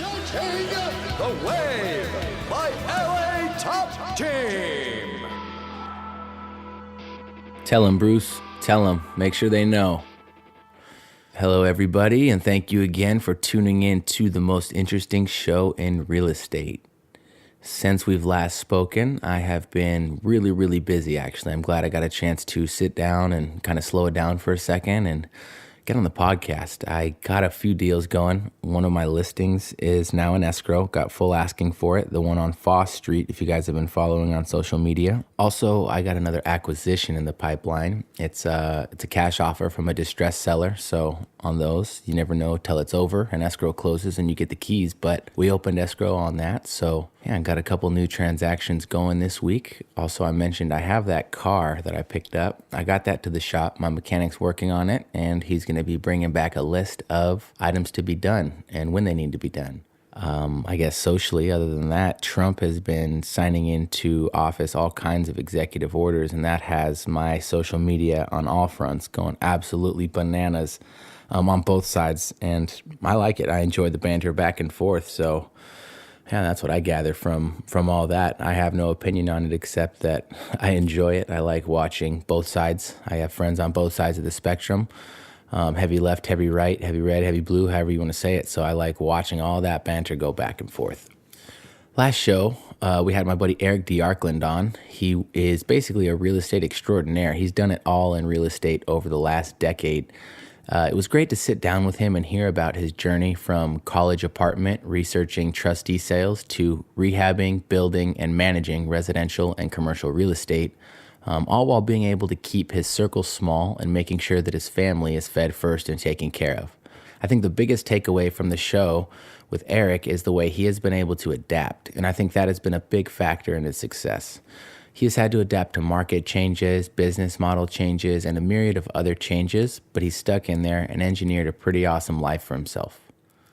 presenting The Wave by LA Top Team. Tell them, Bruce. Tell them. Make sure they know. Hello, everybody, and thank you again for tuning in to the most interesting show in real estate. Since we've last spoken, I have been really busy, actually. I'm glad I got a chance to sit down and kind of slow it down for a second and get on the podcast. I got a few deals going. One of my listings is now in escrow. Got full asking for it. The one on Foss Street, if you guys have been following on social media. Also, I got another acquisition in the pipeline. It's a cash offer from a distressed seller. So on those, you never know till it's over and escrow closes and you get the keys. But we opened escrow on that. So yeah, I got a couple new transactions going this week. Also, I mentioned I have that car that I picked up. I got that to the shop. My mechanic's working on it, and he's going to be bringing back a list of items to be done and when they need to be done. I guess socially, other than that, Trump has been signing into office all kinds of executive orders, and that has my social media on all fronts going absolutely bananas on both sides. And I like it. I enjoy the banter back and forth. So yeah, that's what I gather from all that. I have no opinion on it except that I enjoy it. I like watching both sides. I have friends on both sides of the spectrum. Heavy left, heavy right, heavy red, heavy blue, however you want to say it. So I like watching all that banter go back and forth. Last show, we had my buddy Eric DeArkland on. He is basically a real estate extraordinaire. He's done it all in real estate over the last decade. It was great to sit down with him and hear about his journey from college apartment researching trustee sales to rehabbing, building, and managing residential and commercial real estate, all while being able to keep his circle small and making sure that his family is fed first and taken care of. I think the biggest takeaway from the show with Eric is the way he has been able to adapt, and I think that has been a big factor in his success. He has had to adapt to market changes, business model changes, and a myriad of other changes, but he's stuck in there and engineered a pretty awesome life for himself.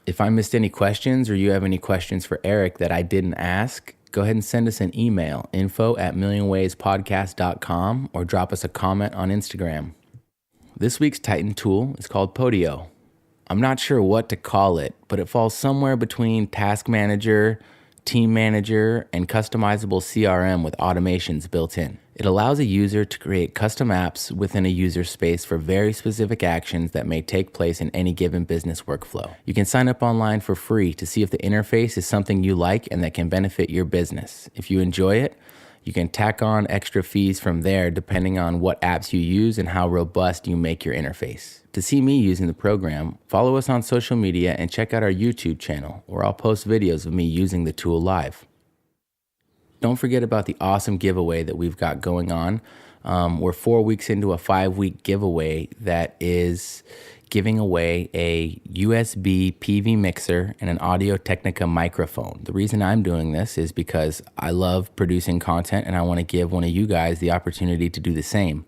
If I missed any questions or you have any questions for Eric that I didn't ask, go ahead and send us an email, info@millionwayspodcast.com, or drop us a comment on Instagram. This week's Titan tool is called Podio. I'm not sure what to call it, but it falls somewhere between Task Manager, Team Manager, and customizable CRM with automations built in. It allows a user to create custom apps within a user space for very specific actions that may take place in any given business workflow. You can sign up online for free to see if the interface is something you like and that can benefit your business. If you enjoy it, you can tack on extra fees from there depending on what apps you use and how robust you make your interface. To see me using the program, follow us on social media and check out our YouTube channel, where I'll post videos of me using the tool live. Don't forget about the awesome giveaway that we've got going on. We're 4 weeks into a 5-week giveaway that is giving away a USB PV mixer and an Audio-Technica microphone. The reason I'm doing this is because I love producing content and I want to give one of you guys the opportunity to do the same.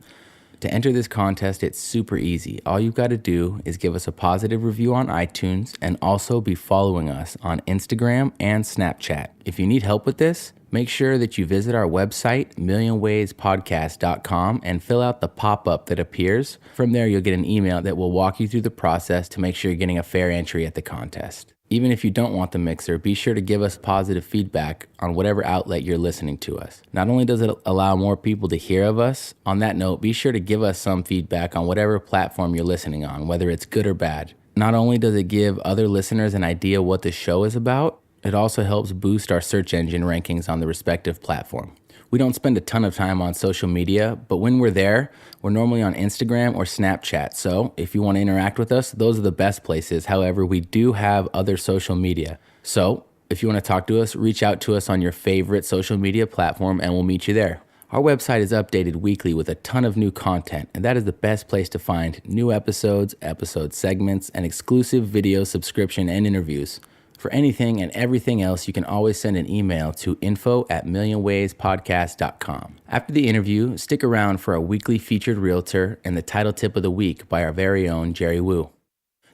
To enter this contest, it's super easy. All you've got to do is give us a positive review on iTunes and also be following us on Instagram and Snapchat. If you need help with this, make sure that you visit our website, millionwayspodcast.com, and fill out the pop-up that appears. From there, you'll get an email that will walk you through the process to make sure you're getting a fair entry at the contest. Even if you don't want the mixer, be sure to give us positive feedback on whatever outlet you're listening to us. Not only does it allow more people to hear of us, on that note, be sure to give us some feedback on whatever platform you're listening on, whether it's good or bad. Not only does it give other listeners an idea what the show is about, it also helps boost our search engine rankings on the respective platform. We don't spend a ton of time on social media, but when we're there, we're normally on Instagram or Snapchat. So if you want to interact with us, those are the best places. However, we do have other social media. So if you want to talk to us, reach out to us on your favorite social media platform and we'll meet you there. Our website is updated weekly with a ton of new content, and that is the best place to find new episodes, episode segments, and exclusive video subscription and interviews. For anything and everything else, you can always send an email to info@millionwayspodcast.com. After the interview, stick around for a weekly featured realtor and the title tip of the week by our very own Jerry Wu.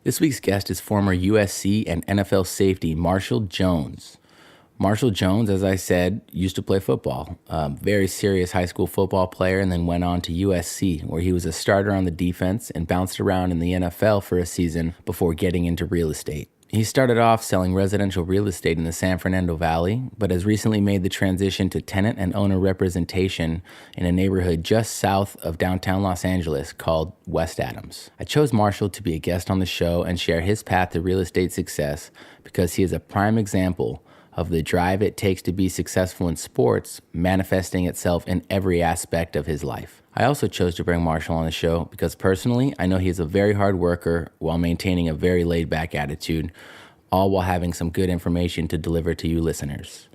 This week's guest is former USC and NFL safety Marshall Jones. Marshall Jones, as I said, used to play football. Very serious high school football player, and then went on to USC, where he was a starter on the defense and bounced around in the NFL for a season before getting into real estate. He started off selling residential real estate in the San Fernando Valley, but has recently made the transition to tenant and owner representation in a neighborhood just south of downtown Los Angeles called West Adams. I chose Marshall to be a guest on the show and share his path to real estate success because he is a prime example of the drive it takes to be successful in sports manifesting itself in every aspect of his life. I also chose to bring Marshall on the show because personally, I know he is a very hard worker while maintaining a very laid-back attitude, all while having some good information to deliver to you listeners.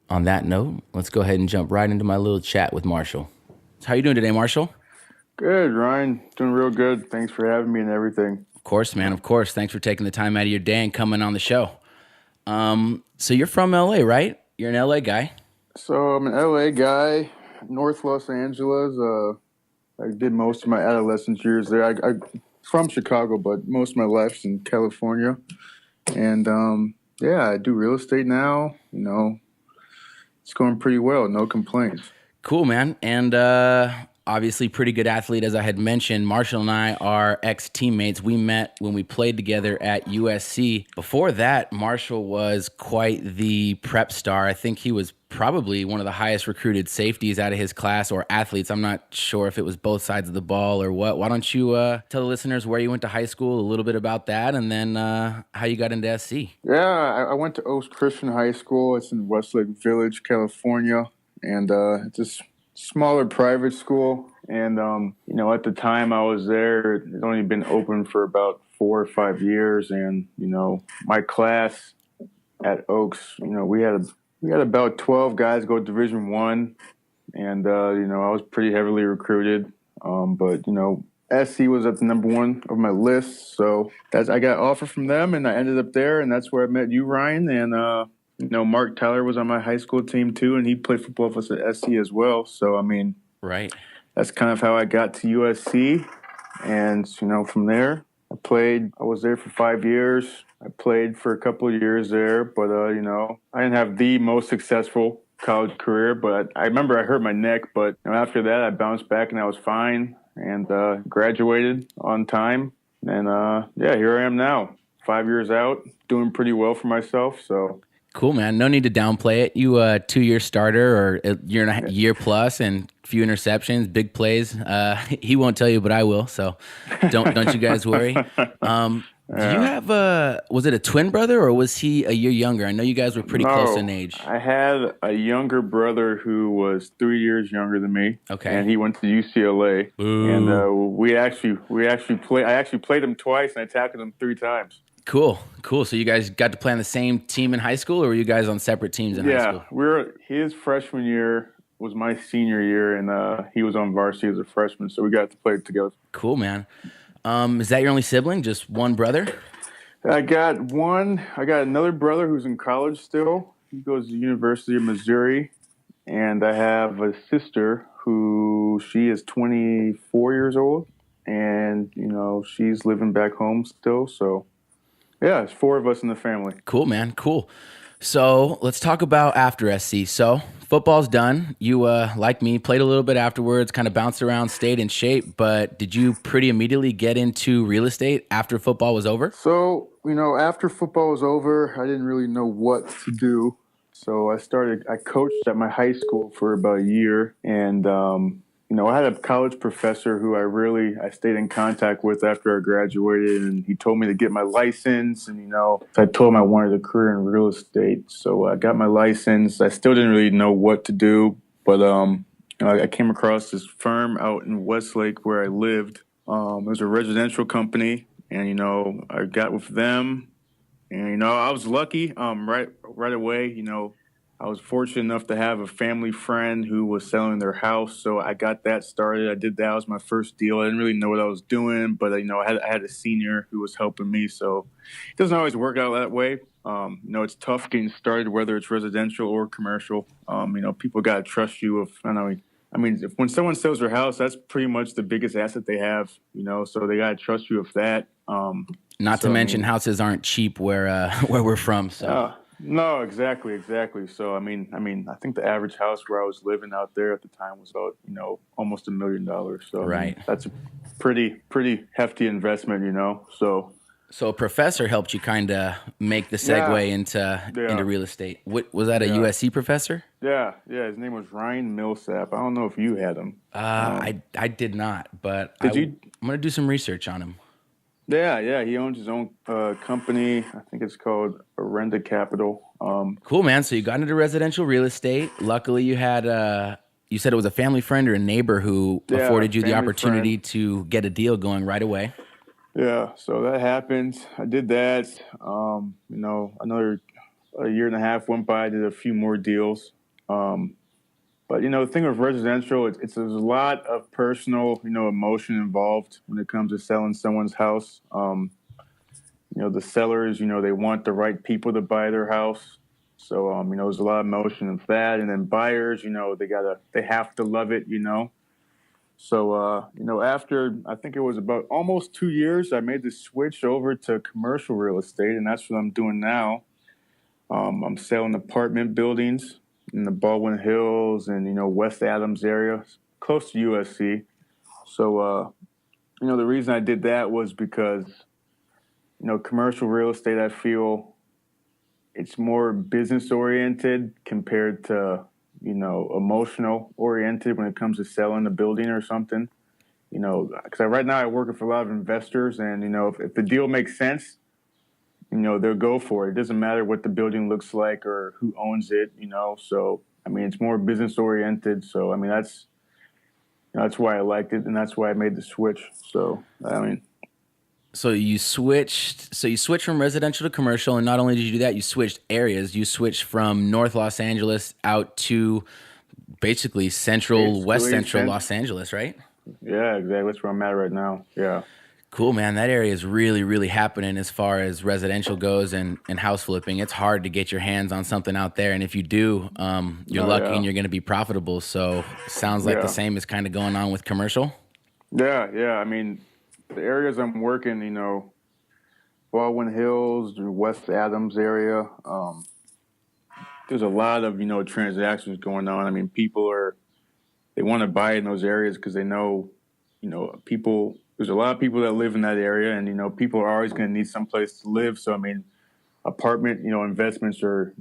On that note, let's go ahead and jump right into my little chat with Marshall. How you doing today, Marshall? Good, Ryan. Doing real good. Thanks for having me and everything. Of course, man. Of course. Thanks for taking the time out of your day and coming on the show. So you're from LA, right? You're an LA guy. So I'm an LA guy, North Los Angeles. I did most of my adolescence years there. I'm from Chicago, but most of my life's in California. And I do real estate now. It's going pretty well. No complaints. Cool, man. And obviously pretty good athlete, as I had mentioned. Marshall and I are ex-teammates. We met when we played together at USC. Before that, Marshall was quite the prep star. I think he was probably one of the highest recruited safeties out of his class, or athletes. I'm not sure if it was both sides of the ball or what. Why don't you tell the listeners where you went to high school, a little bit about that, and then how you got into SC? Yeah, I went to Oaks Christian High School. It's in Westlake Village, California. And it's a smaller private school. And, at the time I was there, it's only been open for about 4 or 5 years. And, my class at Oaks, we had about 12 guys go Division I. And, I was pretty heavily recruited. But SC was at the number one of my list. So I got an offer from them and I ended up there. And that's where I met you, Ryan. And, Mark Tyler was on my high school team too, and he played football with us at SC as well. So, right. That's kind of how I got to USC. And, from there, I was there for 5 years. I played for a couple of years there, but, I didn't have the most successful college career, but I remember I hurt my neck, but after that I bounced back and I was fine and graduated on time. And, here I am now, 5 years out, doing pretty well for myself, so... Cool, man. No need to downplay it. You 2-year starter or a year plus and few interceptions, big plays. He won't tell you, but I will. So don't you guys worry. Do you have was it a twin brother or was he a year younger? I know you guys were pretty close in age. I had a younger brother who was 3 years younger than me. Okay. And he went to UCLA. Ooh. And we actually played. I actually played him twice and I tackled him 3 times. Cool. So you guys got to play on the same team in high school, or were you guys on separate teams in high school? Yeah, his freshman year was my senior year, and he was on varsity as a freshman, so we got to play together. Cool, man. Is that your only sibling? Just one brother? I got another brother who's in college still. He goes to the University of Missouri, and I have a sister who she is 24 years old, and she's living back home still, so. Yeah, it's 4 of us in the family. Cool, man. Cool. So let's talk about after SC. So football's done. You, like me, played a little bit afterwards, kind of bounced around, stayed in shape. But did you pretty immediately get into real estate after football was over? So, after football was over, I didn't really know what to do. So I coached at my high school for about a year. And, I had a college professor who I stayed in contact with after I graduated, and he told me to get my license. And, I told him I wanted a career in real estate. So I got my license. I still didn't really know what to do, but, I came across this firm out in Westlake where I lived. It was a residential company, and, I got with them, and, I was lucky, right away, I was fortunate enough to have a family friend who was selling their house, so I got that started. I did that. It was my first deal. I didn't really know what I was doing, but I had a senior who was helping me, so it doesn't always work out that way. It's tough getting started, whether it's residential or commercial. People got to trust you. When someone sells their house, that's pretty much the biggest asset they have, so they got to trust you with that. Not to mention houses aren't cheap where we're from, so. No, exactly. So, I think the average house where I was living out there at the time was about, almost $1 million. So right. That's a pretty hefty investment, So So a professor helped you kind of make the Yeah, segue into yeah, real estate. What was that? A yeah, USC professor? yeah. His name was Ryan Millsap. I don't know if you had him. I did not, but Did you? I'm gonna do some research on him. Yeah. He owns his own company. I think it's called Arenda Capital. Cool, man. So you got into residential real estate. Luckily, you had you said it was a family friend or a neighbor who Yeah, afforded you the family opportunity friend. to get a deal going right away. Yeah, so that happened. I did that. Another a year and a half went by. I did a few more deals. Um, but the thing with residential, there's a lot of personal, emotion involved when it comes to selling someone's house. The sellers, they want the right people to buy their house. So, there's a lot of emotion in that. And then buyers, they have to love it. So, after I think it was about almost 2 years, I made the switch over to commercial real estate, and that's what I'm doing now. I'm selling apartment buildings in the Baldwin Hills and West Adams area, close to USC. So, the reason I did that was because commercial real estate, I feel it's more business oriented compared to emotional oriented when it comes to selling a building or something. Because right now I work with a lot of investors, and if the deal makes sense, they'll go for it. It doesn't matter what the building looks like or who owns it. So I mean, it's more business oriented. So I mean, that's why I liked it, and that's why I made the switch. So I mean, So you switched. So you switched from residential to commercial, and not only did you do that, you switched areas. You switched from North Los Angeles out to basically central, west basically, central Los Angeles, right? yeah, exactly. That's where I'm at right now. Yeah, Cool, man. That area is really, really happening as far as residential goes and house flipping. It's hard to get your hands on something out there. And if you do, you're oh lucky and yeah, you're going to be profitable. So sounds like the yeah, same is kind of going on with commercial. yeah. I mean, the areas I'm working, Baldwin Hills, the West Adams area. There's a lot of transactions going on. I mean, they want to buy in those areas because they know, people. There's a lot of people that live in that area, and people are always going to need someplace to live. So I mean, apartment, investments are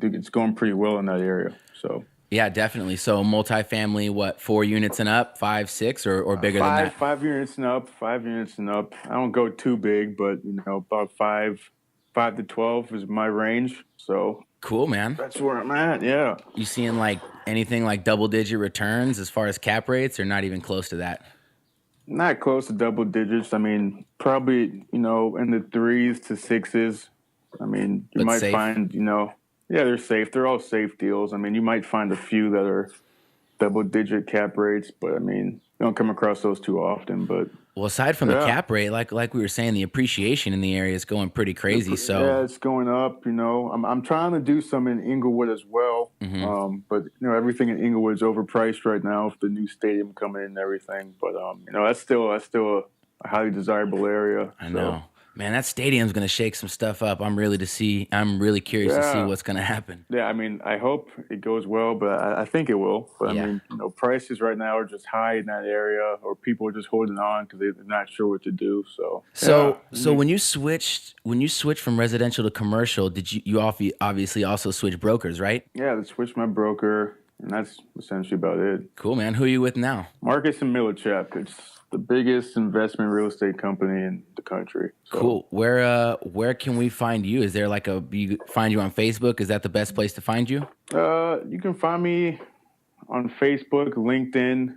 it's going pretty well in that area. So Yeah, definitely. So multifamily, what, 4 units and up, five, six, or bigger than five that? five units and up, 5 units and up. I don't go too big, but about 5 to 12 is my range. So Cool, man. that's where I'm at. Yeah. You seeing like anything like double digit returns as far as cap rates, or not even close to that? Not close to double digits. I mean, probably, in the threes to sixes. I mean, you But might safe. find, yeah, they're safe. They're all safe deals. I mean, you might find a few that are double digit cap rates, but I mean, you don't come across those too often. But Well, aside from the yeah, cap rate, like we were saying, the appreciation in the area is going pretty crazy. So, yeah, it's going up. I'm trying to do some in Inglewood as well. mhm. But everything in Inglewood is overpriced right now with the new stadium coming in and everything. But that's still a highly desirable area. I So know, man, that stadium's going to shake some stuff up. I'm really curious to see yeah, what's going to happen. yeah. I mean, I hope it goes well, but I think it will. But I Yeah. mean, prices right now are just high in that area, or people are just holding on because they're not sure what to do. So yeah. So when you switched from residential to commercial, did obviously also switch brokers, right? Yeah, they switched my broker, and that's essentially about it. Cool, man. Who are you with now? Marcus and Millchap. It's the biggest investment real estate company in the country. So Cool. Where can we find you? Is there like find you on Facebook? Is that the best place to find you? you can find me on Facebook, LinkedIn.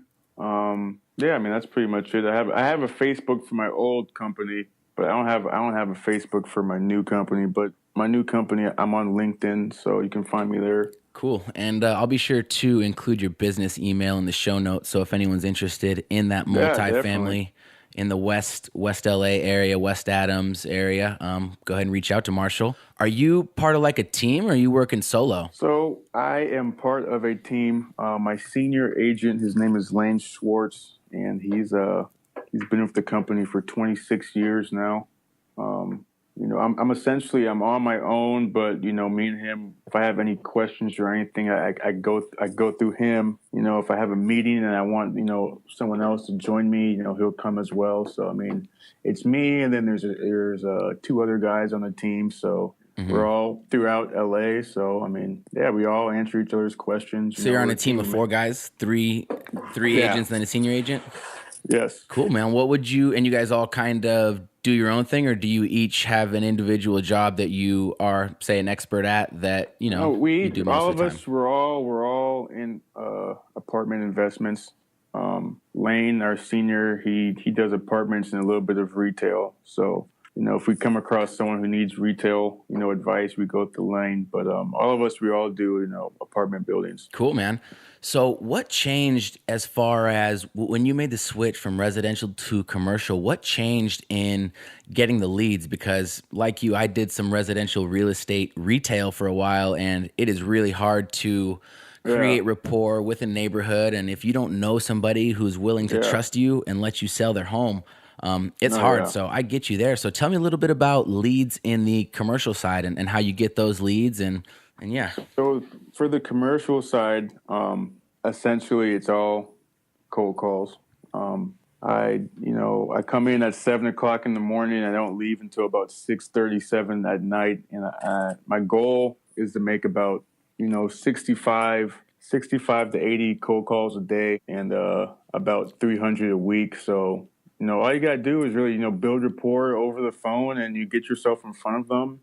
Yeah, I mean that's pretty much it. I have a Facebook for my old company, but I don't have a Facebook for my new company. But my new company, I'm on LinkedIn, so you can find me there. Cool. And I'll be sure to include your business email in the show notes. So if anyone's interested in that Yeah, definitely. multifamily in the West LA area, West Adams area, go ahead and reach out to Marshall. Are you part of like a team, or are you working solo? So I am part of a team. My senior agent, his name is Lane Schwartz, and he's been with the company for 26 years now. I'm essentially I'm on my own, but me and him, if I have any questions or anything, I go through him. If I have a meeting and I want someone else to join me, he'll come as well. So I mean, it's me, and then there's two other guys on the team. So we're all throughout LA. So I mean, yeah, we all answer each other's questions. So you're on we're a team of four guys, three Yeah. agents, and then a senior agent. Yes. Cool, man. What would and you guys all kind of do your own thing, or do you each have an individual job that you are, say, an expert at that, No, you do most all of of the time? us, we're all in apartment investments. Lane, our senior, he does apartments and a little bit of retail. So if we come across someone who needs retail, advice, we go to Lane. But all of us, we all do apartment buildings. Cool, man. So what changed as far as when you made the switch from residential to commercial? What changed in getting the leads? Because like you, I did some residential real estate retail for a while, and it is really hard to Yeah, create rapport with a neighborhood. And if you don't know somebody who's willing to yeah, trust you and let you sell their home, it's no, hard. yeah. So I get you there. So tell me a little bit about leads in the commercial side and how you get those leads and yeah. So for the commercial side, essentially it's all cold calls. I come in at 7 o'clock in the morning. I don't leave until about 6:37 at night, and my goal is to make about 65 to 80 cold calls a day, and about 300 a week. So all you gotta do is really build rapport over the phone, and you get yourself in front of them,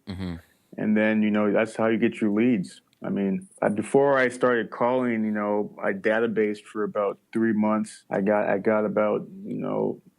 and then that's how you get your leads. I mean, before I started calling, I databased for about 3 months. I got about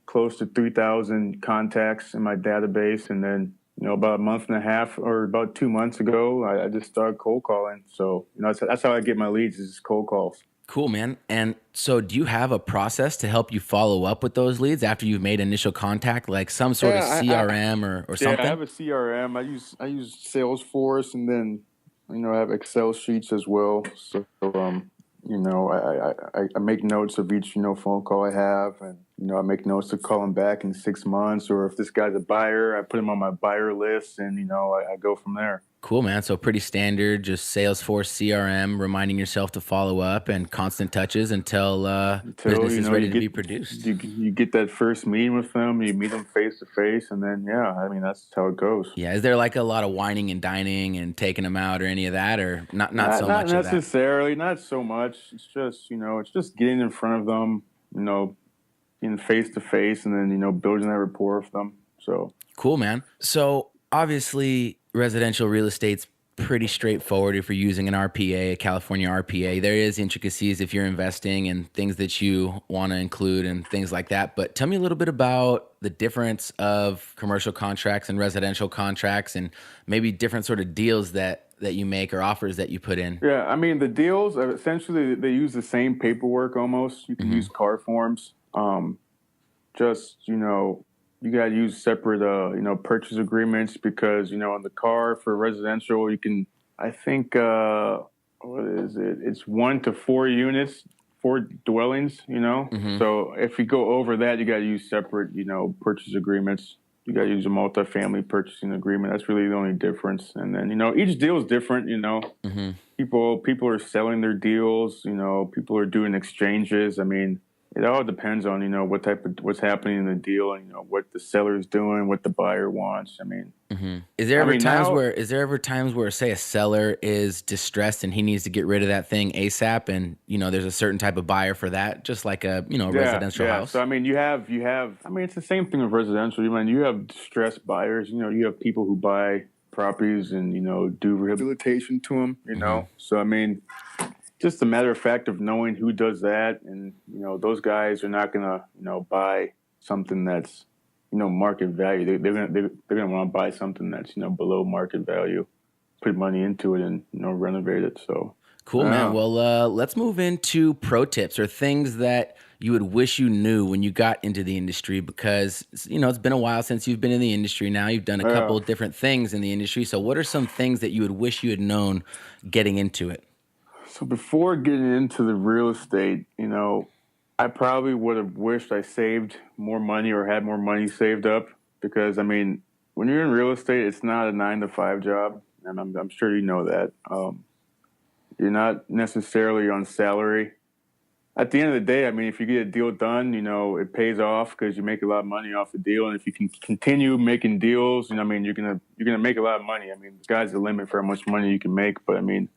close to 3,000 contacts in my database, and then about a month and a half or about 2 months ago, I just started cold calling. So that's how I get my leads, is just cold calls. Cool, man. And so do you have a process to help you follow up with those leads after you've made initial contact, like some sort of Yeah, CRM or yeah, I something? have a CRM. I use Salesforce, and then I have Excel sheets as well. So I make notes of each phone call I have, and I make notes to call him back in 6 months, or if this guy's a buyer, I put him on my buyer list, and I go from there. Cool, man. So pretty standard, just Salesforce CRM, reminding yourself to follow up and constant touches until Until business is you ready to get be produced. you get that first meeting with them, you meet them face to face, and then yeah, I mean that's how it goes. Yeah. Is there like a lot of whining and dining and taking them out or any of that, or not so Not much of that? necessarily, not so much. It's just it's just getting in front of them, being face to face, and then building that rapport with them. So Cool, man. So obviously, residential real estate's pretty straightforward if you're using an RPA, a California RPA. There is intricacies if you're investing and things that you want to include and things like that. But tell me a little bit about the difference of commercial contracts and residential contracts, and maybe different sort of deals that you make or offers that you put in. yeah, I mean the deals essentially they use the same paperwork almost. You can use car forms. Just you got to use separate purchase agreements, because on the car for residential you can, I think, what is it, it's 1 to 4 units, 4 dwellings. So if you go over that, you got to use separate purchase agreements. You got to use a multifamily purchasing agreement. That's really the only difference. And then each deal is different. People are selling their deals. People are doing exchanges. I mean, it all depends on what's happening in the deal, and what the seller's doing, what the buyer wants. I mean, Is there I ever mean times now, where say a seller is distressed and he needs to get rid of that thing ASAP, and there's a certain type of buyer for that, just like a yeah, residential yeah. house? So I mean, you have. I mean, it's the same thing with residential. You have distressed buyers. You have people who buy properties and do rehabilitation to them. So I mean, just a matter of fact of knowing who does that, and those guys are not gonna buy something that's market value. They're gonna want to buy something that's below market value, put money into it, and renovate it. So Cool, man. yeah. Well, let's move into pro tips or things that you would wish you knew when you got into the industry, because it's been a while since you've been in the industry. Now you've done a couple Yeah. of different things in the industry. So what are some things that you would wish you had known getting into it? So before getting into the real estate, I probably would have wished I saved more money or had more money saved up, because I mean, when you're in real estate, it's not a 9 to 5 job, and I'm sure you know that. You're not necessarily on salary. At the end of the day, I mean, if you get a deal done, it pays off because you make a lot of money off the deal, and if you can continue making deals, I mean, you're gonna make a lot of money. I mean, the sky's the limit for how much money you can make. But I mean,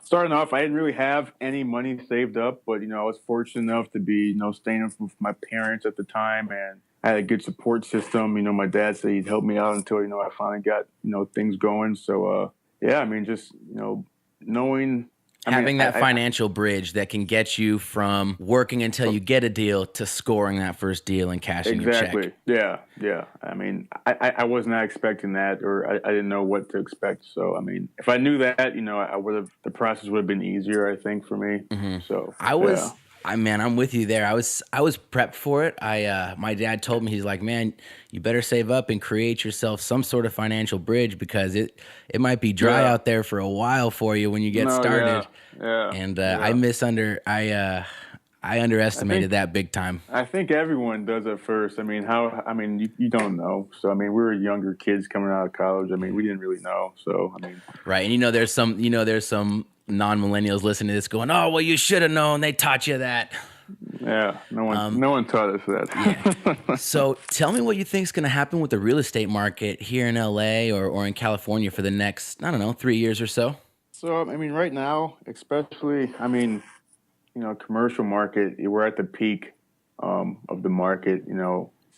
starting off, I didn't really have any money saved up, but I was fortunate enough to be staying with my parents at the time, and I had a good support system. My dad said he'd help me out until I finally got things going. So yeah, I mean, just knowing. Having that financial bridge that can get you from working until you get a deal to scoring that first deal and cashing your check. Exactly. Yeah. I mean, I was not expecting that, or I didn't know what to expect. So, I mean, if I knew that, the process would have been easier, I think, for me. Mm-hmm. So I'm with you there. I was prepped for it. My dad told me, he's like, man, you better save up and create yourself some sort of financial bridge because it might be dry out there for a while for you when you get started. Yeah. And I underestimated that big time. I think everyone does at first. I mean, you don't know. So, I mean, we were younger kids coming out of college. I mean, we didn't really know. So, I mean, right. And there's some non-millennials listening to this going, oh, well, you should have known. They taught you that. Yeah, no one taught us that. Yeah. So tell me what you think is going to happen with the real estate market here in LA or in California for the next, 3 years or so. So, I mean, right now, especially, commercial market, we're at the peak of the market.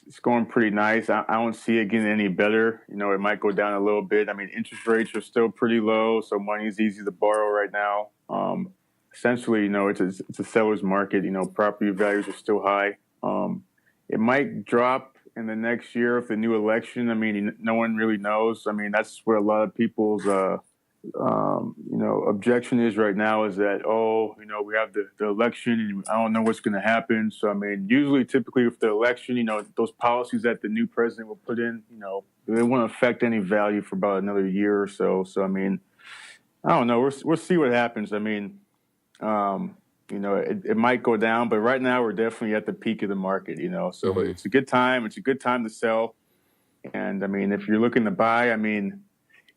It's going pretty nice. I don't see it getting any better. It might go down a little bit. I mean, interest rates are still pretty low, so money is easy to borrow right now. Essentially, it's a seller's market. Property values are still high. It might drop in the next year with the new election. I mean, no one really knows. I mean, that's where a lot of people's objection is right now is that, we have the election and I don't know what's going to happen. So, I mean, typically with the election, those policies that the new president will put in, they won't affect any value for about another year or so. So, I mean, I don't know. We'll see what happens. I mean, it might go down, but right now we're definitely at the peak of the market, so mm-hmm. It's a good time. It's a good time to sell. And I mean, if you're looking to buy, I mean,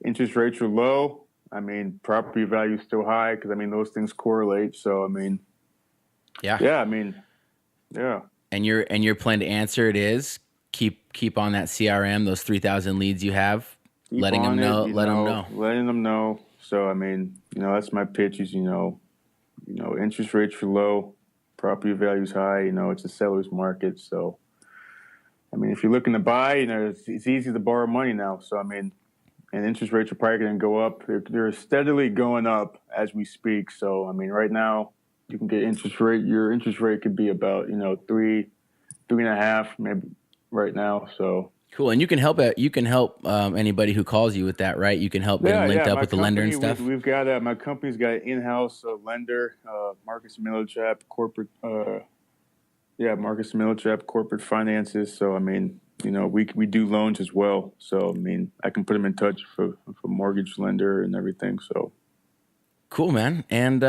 interest rates are low. I mean, property value is still high because, I mean, those things correlate. So, I mean, yeah. I mean, yeah. And your plan to answer it is keep on that CRM, those 3,000 leads you have, letting them know. Letting them know. So, I mean, that's my pitch is, interest rates are low, property value is high. It's a seller's market. So, I mean, if you're looking to buy, it's easy to borrow money now. So, I mean, and interest rates are probably going to go up. They're steadily going up as we speak. So, I mean, right now you can get your interest rate could be about, 3.5, maybe right now. So cool. And you can help anybody who calls you with that, right? You can help get them linked up with the lender and stuff. We've got, my company's got an in-house lender, Marcus Millchap, corporate, Marcus Millchap, corporate finances. So, I mean, we do loans as well. So, I mean, I can put them in touch for a mortgage lender and everything. So cool, man. And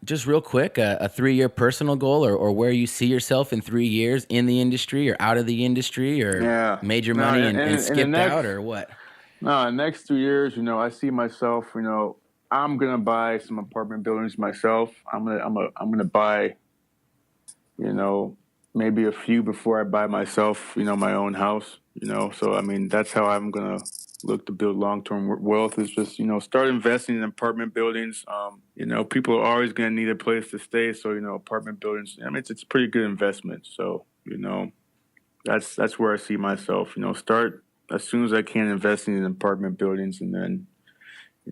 just real quick, a 3-year personal goal or where you see yourself in 3 years in the industry or out of the industry or major money and skipped out or what? No, the next 2 years, I see myself, I'm going to buy some apartment buildings myself. I'm going to buy, maybe a few before I buy myself, my own house, So, I mean, that's how I'm going to look to build long-term wealth is just, start investing in apartment buildings. People are always going to need a place to stay. So, apartment buildings, I mean, it's a pretty good investment. So, that's where I see myself, start as soon as I can investing in apartment buildings and then,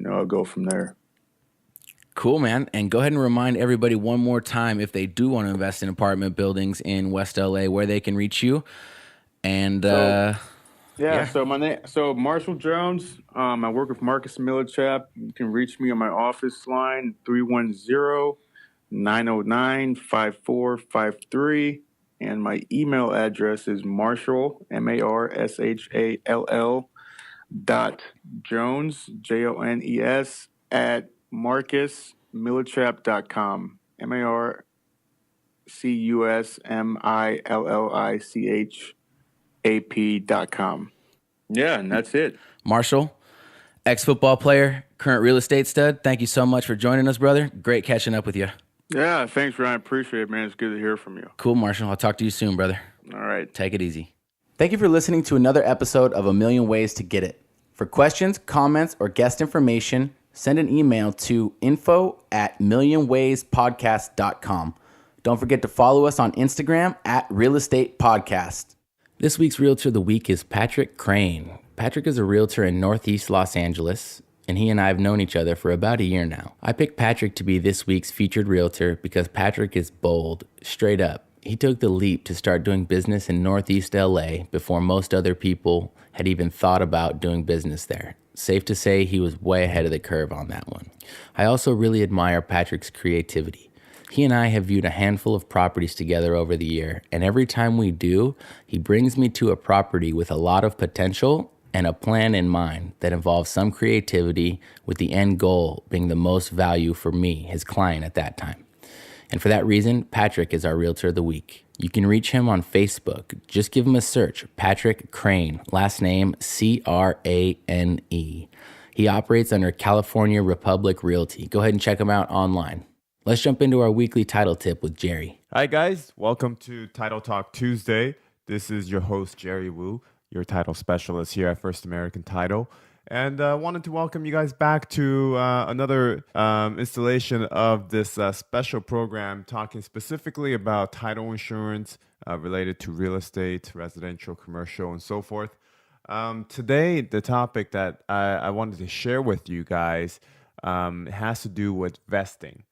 I'll go from there. Cool, man. And go ahead and remind everybody one more time if they do want to invest in apartment buildings in West LA, where they can reach you. And so so Marshall Jones. I work with Marcus Millchap. You can reach me on my office line 310-909-5453, and my email address is Marshall MARSHALL .Jones JONES at MarcusMillchap.com. MarcusMillchap.com. Yeah, and that's it. Marshall, ex-football player, current real estate stud, thank you so much for joining us, brother. Great catching up with you. Yeah, thanks, Ryan. Appreciate it, man. It's good to hear from you. Cool, Marshall. I'll talk to you soon, brother. All right. Take it easy. Thank you for listening to another episode of A Million Ways to Get It. For questions, comments, or guest information, send an email to info@millionwayspodcast.com. Don't forget to follow us on Instagram @Real Estate Podcast. This week's Realtor of the Week is Patrick Crane. Patrick is a realtor in Northeast Los Angeles, and he and I have known each other for about a year now. I picked Patrick to be this week's featured realtor because Patrick is bold, straight up. He took the leap to start doing business in Northeast LA before most other people had even thought about doing business there. Safe to say he was way ahead of the curve on that one. I also really admire Patrick's creativity. He and I have viewed a handful of properties together over the year, and every time we do, he brings me to a property with a lot of potential and a plan in mind that involves some creativity, with the end goal being the most value for me, his client at that time. And for that reason, Patrick is our Realtor of the Week. You can reach him on Facebook. Just give him a search, Patrick Crane, last name Crane. He operates under California Republic Realty. Go ahead and check him out online. Let's jump into our weekly title tip with Jerry. Hi guys, welcome to Title Talk Tuesday. This is your host, Jerry Wu, your title specialist here at First American Title. And wanted to welcome you guys back to another installation of this special program talking specifically about title insurance related to real estate, residential, commercial, and so forth. Today, the topic that I wanted to share with you guys has to do with vesting.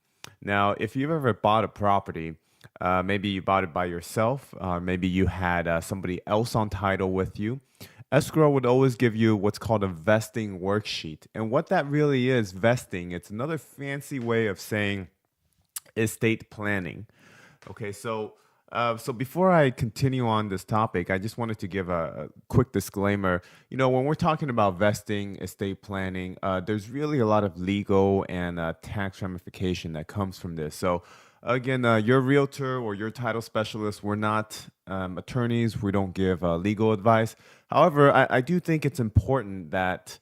Now, if you've ever bought a property, maybe you bought it by yourself, maybe you had somebody else on title with you, escrow would always give you what's called a vesting worksheet. And what that really is, vesting, it's another fancy way of saying estate planning. Okay, so before I continue on this topic, I just wanted to give a quick disclaimer. You know, when we're talking about vesting, estate planning, there's really a lot of legal and tax ramification that comes from this. So again, your realtor or your title specialist, we're not attorneys. We don't give legal advice. However, I do think it's important that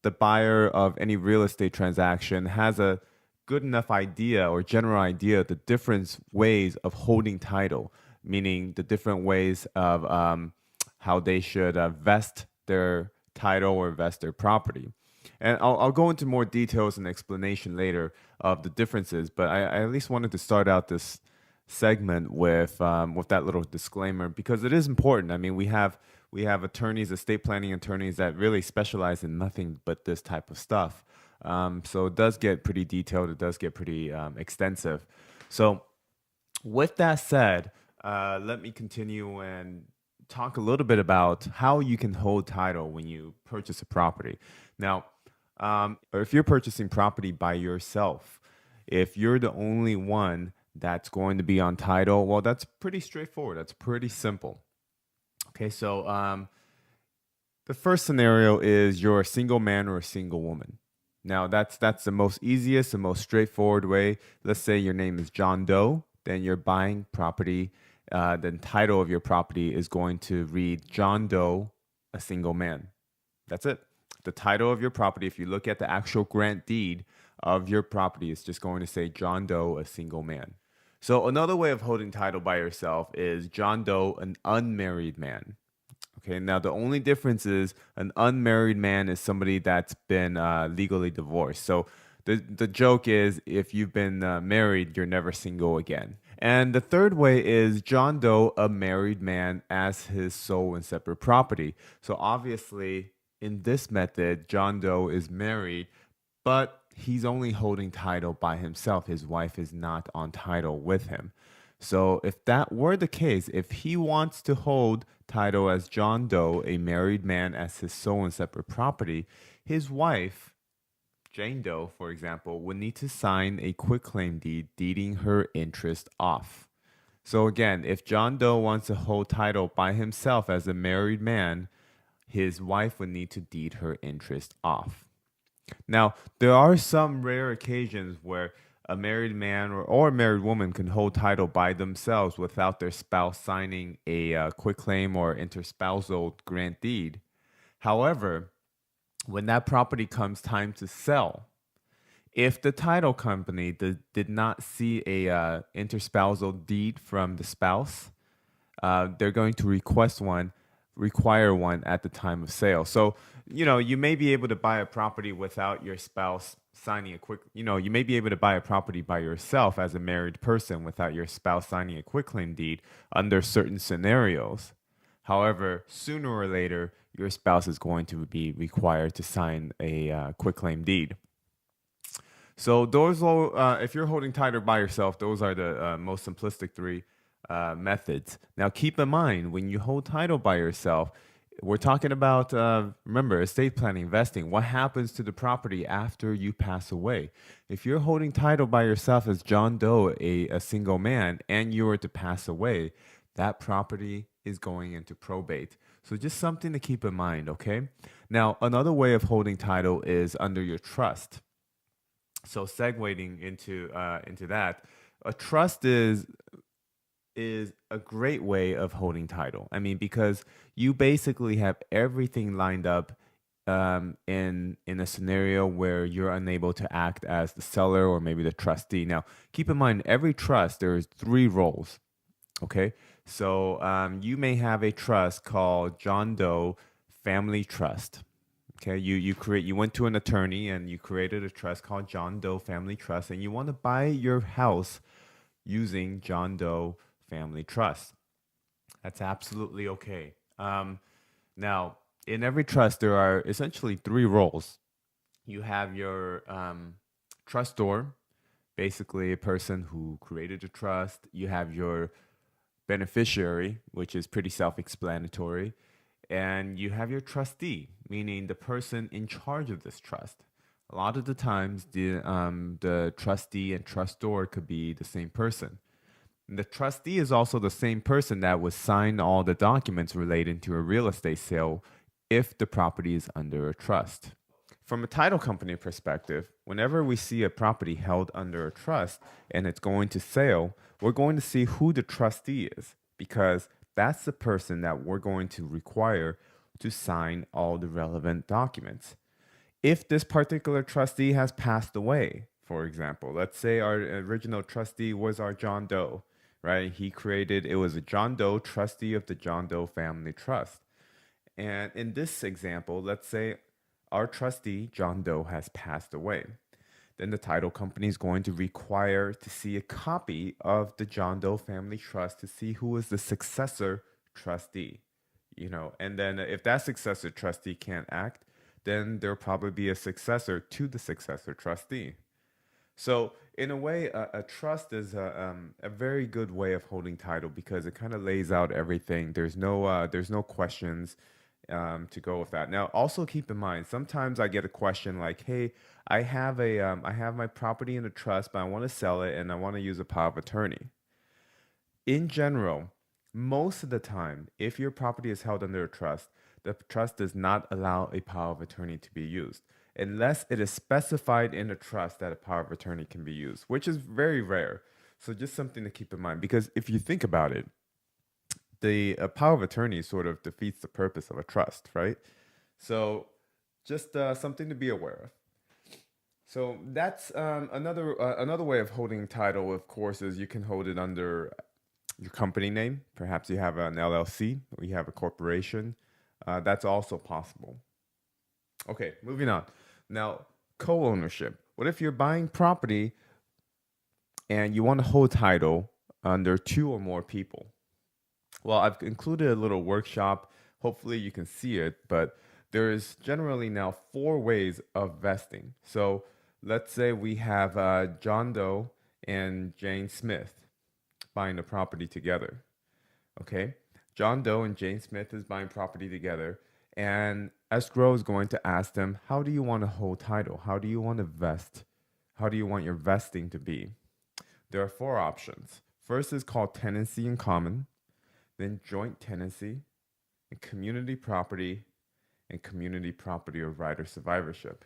the buyer of any real estate transaction has a good enough idea or general idea of the different ways of holding title, meaning the different ways of how they should vest their title or vest their property. And I'll go into more details and explanation later of the differences, but I at least wanted to start out this segment with that little disclaimer because it is important. I mean, we have attorneys, estate planning attorneys that really specialize in nothing but this type of stuff. So it does get pretty detailed. It does get pretty extensive. So with that said, let me continue and talk a little bit about how you can hold title when you purchase a property. Now, if you're purchasing property by yourself, if you're the only one that's going to be on title, well, that's pretty straightforward. That's pretty simple. Okay, so the first scenario is you're a single man or a single woman. Now, that's the most easiest, the most straightforward way. Let's say your name is John Doe, then you're buying property. The title of your property is going to read John Doe, a single man. That's it. The title of your property, if you look at the actual grant deed of your property, it's just going to say John Doe, a single man. So another way of holding title by yourself is John Doe, an unmarried man. Okay, now the only difference is an unmarried man is somebody that's been legally divorced. So the joke is if you've been married, you're never single again. And the third way is John Doe, a married man, as his sole and separate property. So obviously, in this method, John Doe is married, but he's only holding title by himself. His wife is not on title with him. So if that were the case, if he wants to hold title as John Doe, a married man, as his sole and separate property, his wife, Jane Doe, for example, would need to sign a quitclaim deed deeding her interest off. So again, if John Doe wants to hold title by himself as a married man, his wife would need to deed her interest off. Now, there are some rare occasions where a married man or a married woman can hold title by themselves without their spouse signing a quitclaim or interspousal grant deed. However, when that property comes time to sell, if the title company did not see a interspousal deed from the spouse, they're going to require one at the time of sale. So, you may be able to buy a property without your spouse signing you may be able to buy a property by yourself as a married person without your spouse signing a quitclaim deed under certain scenarios. However, sooner or later, your spouse is going to be required to sign a quitclaim deed. So those are, if you're holding title by yourself, those are the most simplistic three methods. Now, keep in mind, when you hold title by yourself, we're talking about, remember, estate planning, investing. What happens to the property after you pass away? If you're holding title by yourself as John Doe, a single man, and you were to pass away, that property is going into probate. So just something to keep in mind, okay? Now, another way of holding title is under your trust. So segueing into that, a trust is a great way of holding title. I mean, because you basically have everything lined up in a scenario where you're unable to act as the seller or maybe the trustee. Now, keep in mind, every trust, there's 3 roles. Okay, so you may have a trust called John Doe Family Trust. Okay, you went to an attorney and you created a trust called John Doe Family Trust, and you want to buy your house using John Doe Family Trust. That's absolutely okay. Now, in every trust, there are essentially 3 roles. You have your trustor, basically a person who created a trust. You have your beneficiary, which is pretty self-explanatory. And you have your trustee, meaning the person in charge of this trust. A lot of the times, the trustee and trustor could be the same person. And the trustee is also the same person that would sign all the documents relating to a real estate sale if the property is under a trust. From a title company perspective, whenever we see a property held under a trust and it's going to sale, we're going to see who the trustee is, because that's the person that we're going to require to sign all the relevant documents. If this particular trustee has passed away, for example, let's say our original trustee was our John Doe, right? It was a John Doe trustee of the John Doe Family Trust. And in this example, let's say our trustee, John Doe, has passed away. Then the title company is going to require to see a copy of the John Doe Family Trust to see who is the successor trustee. And then if that successor trustee can't act, then there'll probably be a successor to the successor trustee. So in a way, a trust is a very good way of holding title because it kind of lays out everything. There's no questions to go with that. Now, also keep in mind, sometimes I get a question like, "Hey, I have my property in a trust, but I want to sell it and I want to use a power of attorney." In general, most of the time, if your property is held under a trust, the trust does not allow a power of attorney to be used unless it is specified in the trust that a power of attorney can be used, which is very rare. So just something to keep in mind, because if you think about it, the power of attorney sort of defeats the purpose of a trust, right? So just something to be aware of. So that's another way of holding title, of course, is you can hold it under your company name. Perhaps you have an LLC or you have a corporation. That's also possible. Okay, moving on. Now, co-ownership. What if you're buying property and you want to hold title under 2 or more people? Well, I've included a little workshop. Hopefully you can see it, but there is generally now 4 ways of vesting. So let's say we have John Doe and Jane Smith buying the property together. Okay, John Doe and Jane Smith is buying property together, and escrow is going to ask them, how do you want to hold title? How do you want to vest? How do you want your vesting to be? There are 4 options. First is called tenancy in common, then joint tenancy, and community property of right or survivorship.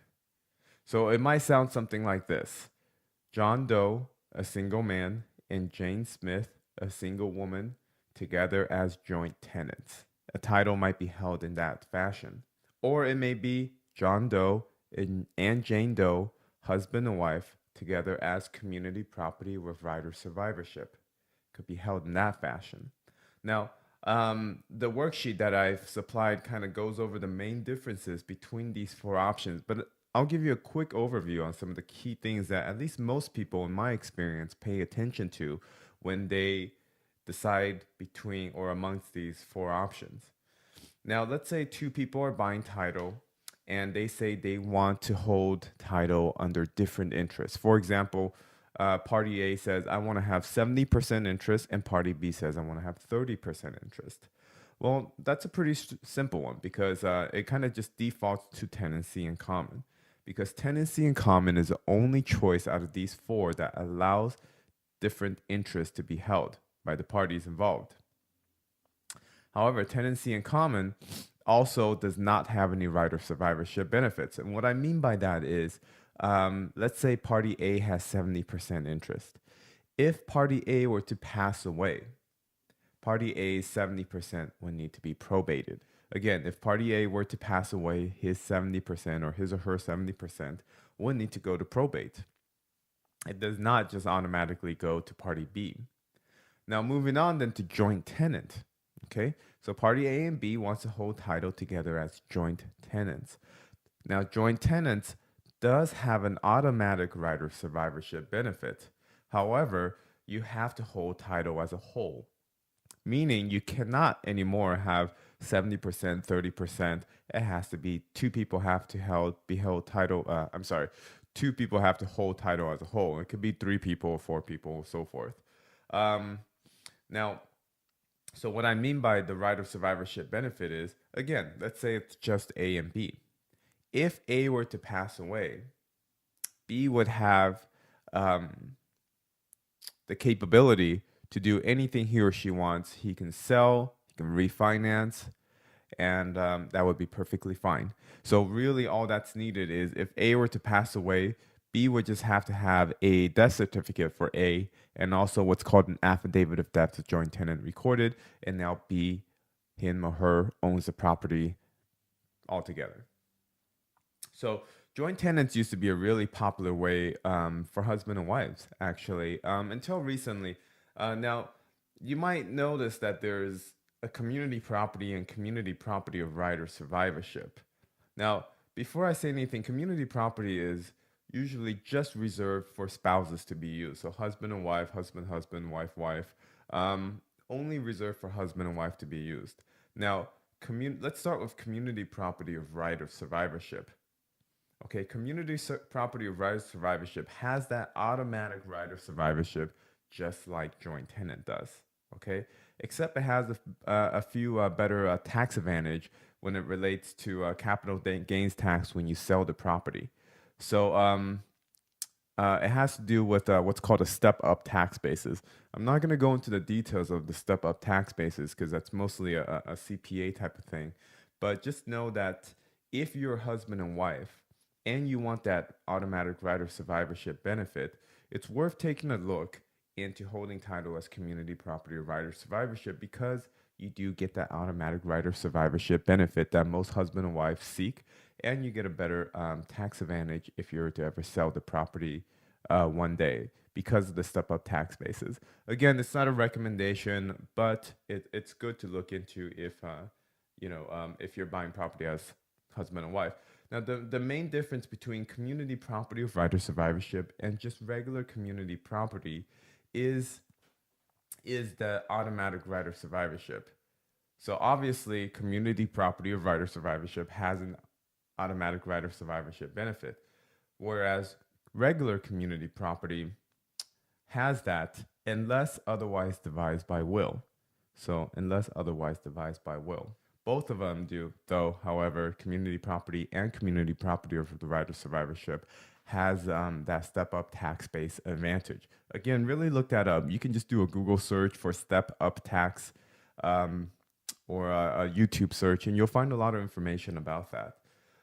So it might sound something like this: John Doe, a single man, and Jane Smith, a single woman, together as joint tenants. A title might be held in that fashion. Or it may be John Doe and Jane Doe, husband and wife, together as community property with right of survivorship. Could be held in that fashion. Now, the worksheet that I've supplied kind of goes over the main differences between these four options, but I'll give you a quick overview on some of the key things that at least most people in my experience pay attention to when they decide between or amongst these four options. Now, let's say two people are buying title and they say they want to hold title under different interests. For example, party A says, I want to have 70% interest, and party B says, I want to have 30% interest. Well, that's a pretty simple one because it kind of just defaults to tenancy in common. Because tenancy in common is the only choice out of these four that allows different interests to be held by the parties involved. However, tenancy in common also does not have any right of survivorship benefits. And what I mean by that is, let's say party A has 70% interest. If party A were to pass away, party A's 70% would need to be probated. Again, if party A were to pass away, his 70% or his or her 70% would need to go to probate. It does not just automatically go to party B. Now, moving on then to joint tenant. Okay, so party A and B wants to hold title together as joint tenants. Now, joint tenants does have an automatic right of survivorship benefit. However, you have to hold title as a whole, meaning you cannot anymore have 70%, 30%. It has to be two people have to be held title. Two people have to hold title as a whole. It could be 3 people or 4 people, so forth. Now, so what I mean by the right of survivorship benefit is, again, let's say it's just A and B. If A were to pass away, B would have the capability to do anything he or she wants. He can sell, he can refinance, and that would be perfectly fine. So really all that's needed is if A were to pass away, B would just have to have a death certificate for A and also what's called an affidavit of death to joint tenant recorded, and now B, him or her, owns the property altogether. So joint tenants used to be a really popular way for husband and wives, actually, until recently. Now, you might notice that there's a community property and community property of right or survivorship. Now, before I say anything, community property is usually just reserved for spouses to be used. So husband and wife, husband, wife, wife, only reserved for husband and wife to be used. Now, let's start with community property of right of survivorship. Okay, community property of right of survivorship has that automatic right of survivorship just like joint tenant does. Okay, except it has a few better tax advantage when it relates to capital gains tax when you sell the property. So it has to do with what's called a step-up tax basis. I'm not going to go into the details of the step-up tax basis because that's mostly a CPA type of thing. But just know that if you're husband and wife and you want that automatic right of survivorship benefit, it's worth taking a look into holding title as community property of right of survivorship because you do get that automatic right of survivorship benefit that most husband and wife seek, and you get a better tax advantage if you were to ever sell the property one day because of the step-up tax basis. Again, it's not a recommendation, but it's good to look into if if you're buying property as husband and wife. Now, the main difference between community property of right of survivorship and just regular community property is the automatic right of survivorship. So obviously, community property of right of survivorship has an automatic right of survivorship benefit, whereas regular community property has that unless otherwise devised by will. So unless otherwise devised by will. Both of them do, though, however, community property and community property of the right of survivorship has that step-up tax base advantage. Again, really look that up. You can just do a Google search for step-up tax or a YouTube search, and you'll find a lot of information about that.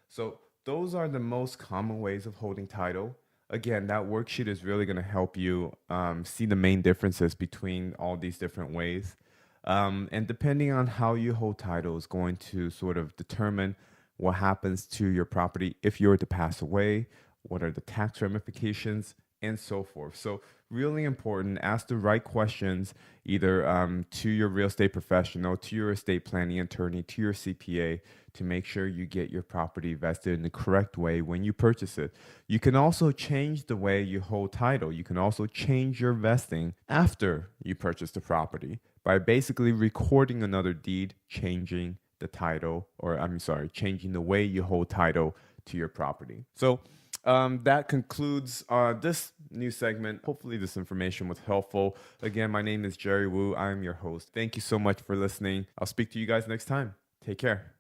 So those are the most common ways of holding title. Again, that worksheet is really going to help you see the main differences between all these different ways. And depending on how you hold title is going to sort of determine what happens to your property if you were to pass away, what are the tax ramifications, and so forth. So really important, ask the right questions, either to your real estate professional, to your estate planning attorney, to your CPA, to make sure you get your property vested in the correct way when you purchase it. You can also change the way you hold title. You can also change your vesting after you purchase the property by basically recording another deed, changing the title, or changing the way you hold title to your property. So that concludes this new segment. Hopefully this information was helpful. Again, my name is Jerry Wu. I'm your host. Thank you so much for listening. I'll speak to you guys next time. Take care.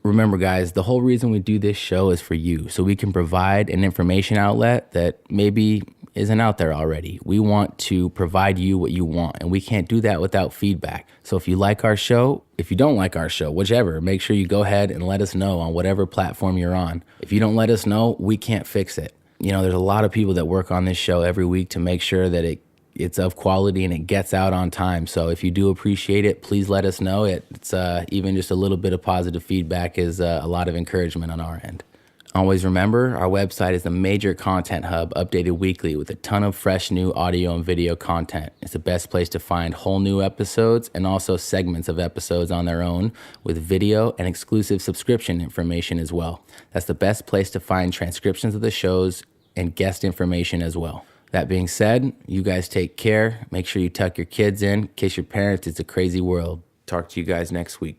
Remember, guys, the whole reason we do this show is for you, so we can provide an information outlet that maybe isn't out there already. We want to provide you what you want, and we can't do that without feedback. So if you like our show, if you don't like our show, whichever, make sure you go ahead and let us know on whatever platform you're on. If you don't let us know, we can't fix it. You know, there's a lot of people that work on this show every week to make sure that it's of quality and it gets out on time. So if you do appreciate it, please let us know. It's even just a little bit of positive feedback is a lot of encouragement on our end. Always remember, our website is a major content hub updated weekly with a ton of fresh new audio and video content. It's the best place to find whole new episodes and also segments of episodes on their own with video and exclusive subscription information as well. That's the best place to find transcriptions of the shows and guest information as well. That being said, you guys take care. Make sure you tuck your kids in. Kiss your parents. It's a crazy world. Talk to you guys next week.